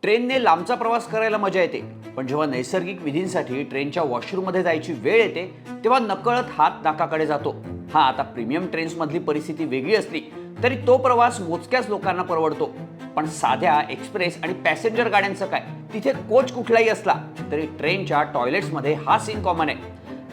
ट्रेनने लांबचा प्रवास करायला मजा येते, पण जेव्हा नैसर्गिक विधींसाठी ट्रेनच्या वॉशरूममध्ये जायची वेळ येते तेव्हा नकळत हात नाकाकडे जातो. आता प्रीमियम ट्रेन्स मधली परिस्थिती वेगळी असली तरी तो प्रवास मोजक्याच लोकांना परवडतो. पण साध्या एक्सप्रेस आणि पॅसेंजर गाड्यांचं काय? तिथे कोच कुठलाही असला तरी ट्रेनच्या टॉयलेट्समध्ये हा सीन कॉमन आहे.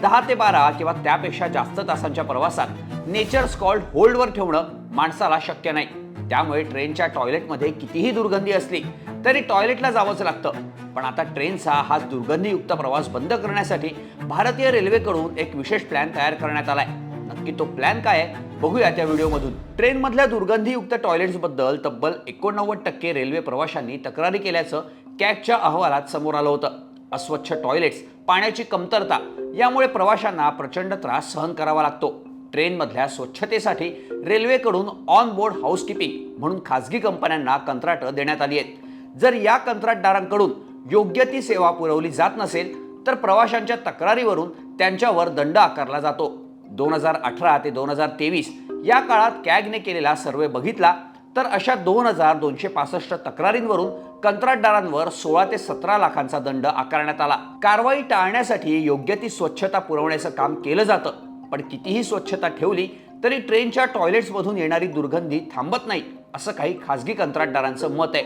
10 ते 12 किंवा त्यापेक्षा जास्त तासांच्या प्रवासात नेचर स्कॉल्ड होल्डवर ठेवणं माणसाला शक्य नाही. त्यामुळे ट्रेनच्या टॉयलेटमध्ये कितीही दुर्गंधी असली तरी टॉयलेटला जावंच लागतं. पण आता ट्रेनचा हा दुर्गंधीयुक्त प्रवास बंद करण्यासाठी भारतीय रेल्वेकडून एक विशेष प्लॅन तयार करण्यात आलाय. नक्की तो प्लॅन काय आहे बघूया त्या व्हिडिओमधून. ट्रेनमधल्या दुर्गंधीयुक्त टॉयलेट्सबद्दल तब्बल 89% रेल्वे प्रवाशांनी तक्रारी केल्याचं कॅगच्या अहवालात समोर आलं होतं. अस्वच्छ टॉयलेट्स, पाण्याची कमतरता यामुळे प्रवाशांना प्रचंड त्रास सहन करावा लागतो. ट्रेनमधल्या स्वच्छतेसाठी रेल्वेकडून ऑन बोर्ड हाऊसकीपिंग म्हणून खासगी कंपन्यांना कंत्राटं देण्यात आली आहेत. जर या कंत्राटदारांकडून योग्य ती सेवा पुरवली जात नसेल तर प्रवाशांच्या तक्रारीवरून त्यांच्यावर दंड आकारला जातो. 2018 ते 2023 या काळात कॅगने केलेला सर्व्हे बघितला तर अशा 2265 तक्रारींवरून कंत्राटदारांवर 16 ते 17 लाखांचा दंड आकारण्यात आला. कारवाई टाळण्यासाठी योग्य ती स्वच्छता पुरवण्याचं काम केलं जातं, पण कितीही स्वच्छता ठेवली तरी ट्रेनच्या टॉयलेट्समधून येणारी दुर्गंधी थांबत नाही असं काही खासगी कंत्राटदारांचं मत आहे.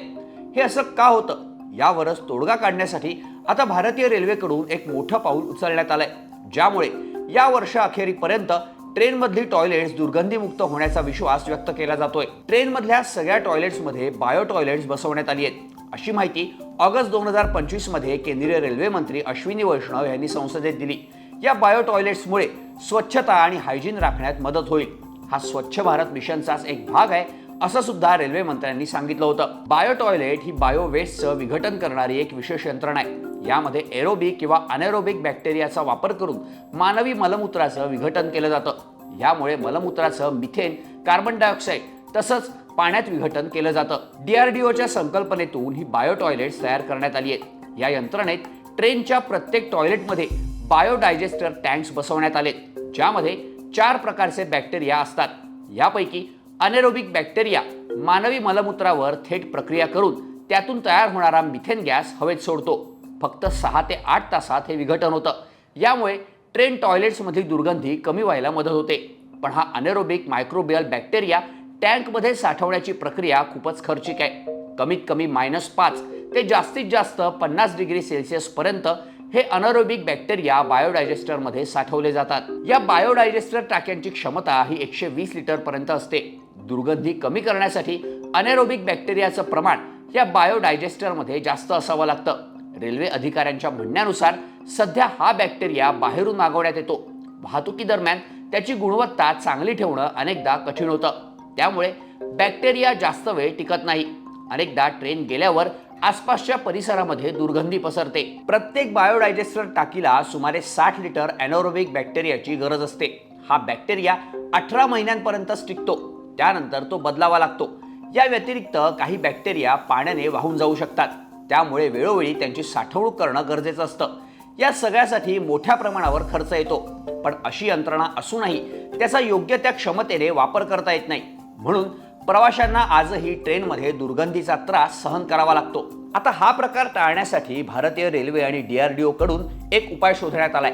हे असं का होतं यावरच तोडगा काढण्यासाठी आता भारतीय रेल्वेकडून एक मोठं पाऊल उचलण्यात आलंय, ज्यामुळे या वर्षाअखेरीपर्यंत ट्रेनमधली टॉयलेट्स दुर्गंधीमुक्त होण्याचा विश्वास व्यक्त केला जातोय. ट्रेनमधल्या सगळ्या टॉयलेट्समध्ये बायो टॉयलेट्स बसवण्यात आली आहेत अशी माहिती ऑगस्ट 2025 मध्ये केंद्रीय रेल्वे मंत्री अश्विनी वैष्णव यांनी संसदेत दिली. या बायो टॉयलेट्समुळे स्वच्छता आणि हायजीन राखण्यात मदत होईल. हा स्वच्छ भारत मिशनचाच एक भाग आहे असं सुद्धा रेल्वे मंत्र्यांनी सांगितलं होतं. बायो टॉयलेट ही बायो वेस्टचं विघटन करणारी एक विशेष यंत्रणा आहे. यामध्ये एरोबिक किंवा अनएरोबिक बॅक्टेरियाचा वापर करून मानवी मलमूत्राचं विघटन केलं जातं. यामुळे मलमूत्राचं मिथेन, कार्बन डायऑक्साईड तसंच पाण्यात विघटन केलं जातं. DRDOच्या संकल्पनेतून ही बायो टॉयलेट्स तयार करण्यात आली आहेत. या यंत्रणेत ट्रेनच्या प्रत्येक टॉयलेटमध्ये बायोडायजेस्टर टँक्स बसवण्यात आलेत, ज्यामध्ये 4 प्रकारचे बॅक्टेरिया असतात. यापैकी अनएरोबिक बॅक्टेरिया मानवी मलमूत्रावर थेट प्रक्रिया करून त्यातून तयार होणारा मिथेन गॅस हवेत सोडतो. फक्त 6 ते 8 तासात हे विघटन होतं. यामुळे ट्रेन टॉयलेट्समधली दुर्गंधी कमी व्हायला मदत होते. पण हा अनएरोबिक मायक्रोबियल बॅक्टेरिया टँकमध्ये साठवण्याची प्रक्रिया खूपच खर्चिक आहे. कमीत कमी -5 ते जास्तीत जास्त 50 डिग्री सेल्सिअस पर्यंत हे अनएरोबिक बॅक्टेरिया बायोडायजेस्टरमध्ये साठवले जातात. या बायोडायजेस्टर टाक्यांची क्षमता ही 120 लिटर पर्यंत असते. दुर्गंधी कमी करण्यासाठी अनएरोबिक बॅक्टेरियाचं प्रमाण या बायोडायजेस्टरमध्ये जास्त असावं लागतं. रेल्वे अधिकाऱ्यांच्या म्हणण्यानुसार सध्या हा बॅक्टेरिया बाहेरून मागवण्यात येतो. वाहतुकीदरम्यान त्याची गुणवत्ता चांगली ठेवणं अनेकदा कठीण होतं. त्यामुळे बॅक्टेरिया जास्त वेळ टिकत नाही. अनेकदा ट्रेन गेल्यावर आसपासच्या परिसरामध्ये दुर्गंधी पसरते. प्रत्येक बायोडायजेस्टर टाकीला सुमारे 60 लिटर अनएरोबिक बॅक्टेरियाची गरज असते. हा बॅक्टेरिया 18 महिन्यांपर्यंतच टिकतो. त्यानंतर तो बदलावा लागतो. या व्यतिरिक्त काही बॅक्टेरिया पाण्याने वाहून जाऊ शकतात. त्यामुळे वेळोवेळी त्यांची साठवणूक करणं गरजेचं असतं. या सगळ्यासाठी मोठ्या प्रमाणावर खर्च येतो. पण अशी यंत्रणा असूनही त्याचा योग्य त्या क्षमतेने वापर करता येत नाही. म्हणून प्रवाशांना आजही ट्रेनमध्ये दुर्गंधीचा त्रास सहन करावा लागतो. आता हा प्रकार टाळण्यासाठी भारतीय रेल्वे आणि DRDO कडून एक उपाय शोधण्यात आलाय.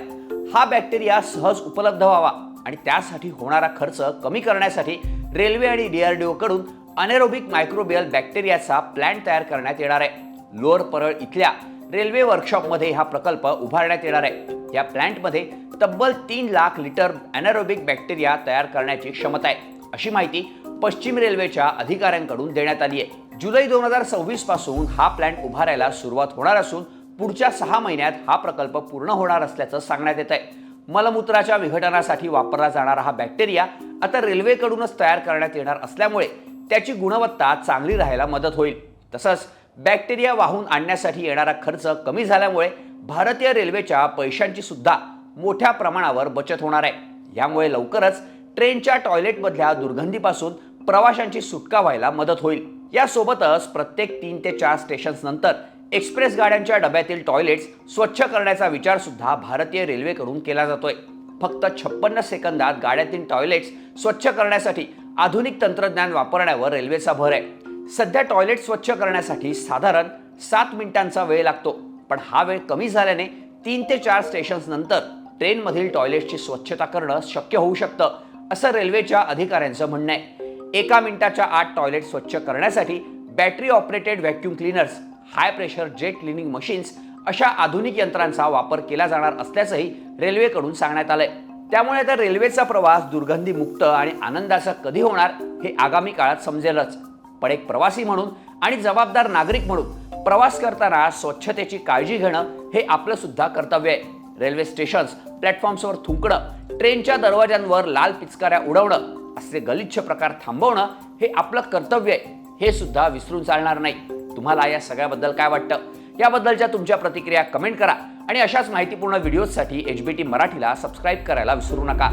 हा बॅक्टेरिया सहज उपलब्ध व्हावा आणि त्यासाठी होणारा खर्च कमी करण्यासाठी रेल्वे आणि DRDO कडून अनएरोबिक मायक्रोबियल बॅक्टेरियाचा प्लॅन्ट तयार करण्यात येणार आहे. लोअर परळ इथल्या रेल्वे वर्कशॉपमध्ये हा प्रकल्प उभारण्यात येणार आहे. या प्लॅन्टमध्ये तब्बल 3 लाख लिटर अनएरोबिक बॅक्टेरिया तयार करण्याची क्षमता आहे अशी माहिती पश्चिम रेल्वेच्या अधिकाऱ्यांकडून देण्यात आली आहे. जुलै 2026 पासून हा प्लॅन्ट उभारायला सुरुवात होणार असून पुढच्या 6 महिन्यात हा प्रकल्प पूर्ण होणार असल्याचं सांगण्यात येत आहे. मलमूत्राच्या विघटनासाठी वापरला जाणारा हा बॅक्टेरिया आता रेल्वेकडूनच तयार करण्यात येणार असल्यामुळे त्याची गुणवत्ता चांगली राहायला मदत होईल. तसंच बॅक्टेरिया वाहून आणण्यासाठी येणारा खर्च कमी झाल्यामुळे भारतीय रेल्वेच्या पैशांची सुद्धा मोठ्या प्रमाणावर बचत होणार आहे. यामुळे लवकरच ट्रेनच्या टॉयलेटमधल्या दुर्गंधीपासून प्रवाशांची सुटका व्हायला मदत होईल. यासोबतच प्रत्येक 3 ते 4 स्टेशन्स नंतर एक्सप्रेस गाड्यांच्या डब्यातील टॉयलेट्स स्वच्छ करण्याचा विचार सुद्धा भारतीय रेल्वेकडून केला जातोय. फक्त 56 सेकंदात गाड्यातील टॉयलेट्स स्वच्छ करण्यासाठी आधुनिक तंत्रज्ञान वापरण्यावर रेल्वेचा भर आहे. सध्या टॉयलेट स्वच्छ करण्यासाठी साधारण 7 मिनिटांचा वेळ लागतो. पण हा वेळ कमी झाल्याने 3 ते 4 स्टेशन्स नंतर ट्रेनमधील टॉयलेटची स्वच्छता करणं शक्य होऊ शकतं, असं रेल्वेच्या अधिकाऱ्यांचं म्हणणं आहे. 1 मिनिटाच्या आत टॉयलेट स्वच्छ करण्यासाठी battery operated vacuum cleaners, high pressure jet cleaning machines अशा आधुनिक यंत्रांचा वापर केला जाणार असल्याचंही रेल्वेकडून सांगण्यात आलंय. त्यामुळे आता रेल्वेचा प्रवास दुर्गंधीमुक्त आणि आनंदाचा कधी होणार हे आगामी काळात समजेलच. पण एक प्रवासी म्हणून आणि जबाबदार नागरिक म्हणून प्रवास करताना स्वच्छतेची काळजी घेणं हे आपलं सुद्धा कर्तव्य आहे. रेल्वे स्टेशन्स, प्लॅटफॉर्म्सवर थुंकणं, ट्रेनच्या दरवाज्यांवर लाल पिचकाऱ्या उडवणं असे गलिच्छ प्रकार थांबवणं हे आपलं कर्तव्य आहे, हे सुद्धा विसरून चालणार नाही. तुम्हाला या सगळ्याबद्दल काय वाटतं? याबद्दलच्या तुमच्या प्रतिक्रिया कमेंट करा आणि अशाच माहितीपूर्ण व्हिडिओजसाठी HBT मराठीला सबस्क्राईब करायला विसरू नका.